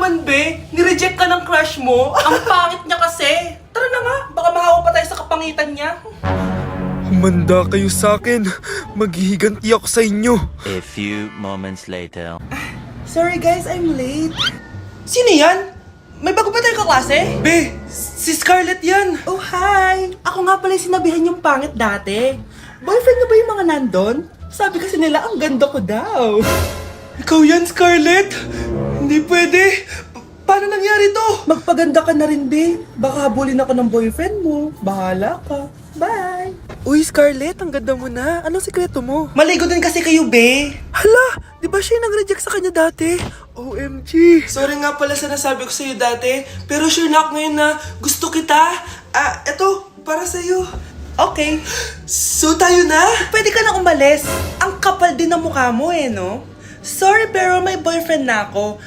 naman, be? Nireject ka ng crush mo? Ang pangit niya kasi. Tara na nga, baka mahawa pa tayo sa kapangitan niya. Humanda kayo sa akin. Maghihiganti ako sa inyo. A few moments later. Sorry guys, I'm late. Sino yan? May bago ba tayong kaklase? Be, si Scarlett yan. Oh, hi. Ako nga pala yung sinabihan yung pangit dati. Boyfriend niyo ba yung mga nandun? Sabi kasi nila, ang ganda ko daw. Ikaw yan, Scarlett? Hindi pwede. Paano nangyari to? Magpaganda ka na rin, be. Baka habulin ako ng boyfriend mo. Bahala ka. Bye. Uy, Scarlett, ang ganda mo na. Anong sikreto mo? Maligo din kasi kayo, be. Hala, di ba siya yung nag-reject sa kanya dati? OMG. Sorry nga pala sa nasabi ko sa'yo dati, pero sure na ako ngayon na gusto kita. Eto, para sa'yo. Okay. So tayo na? Pwede ka na umalis. Ang kapal din ng mukha mo no? Sorry pero may boyfriend na ako.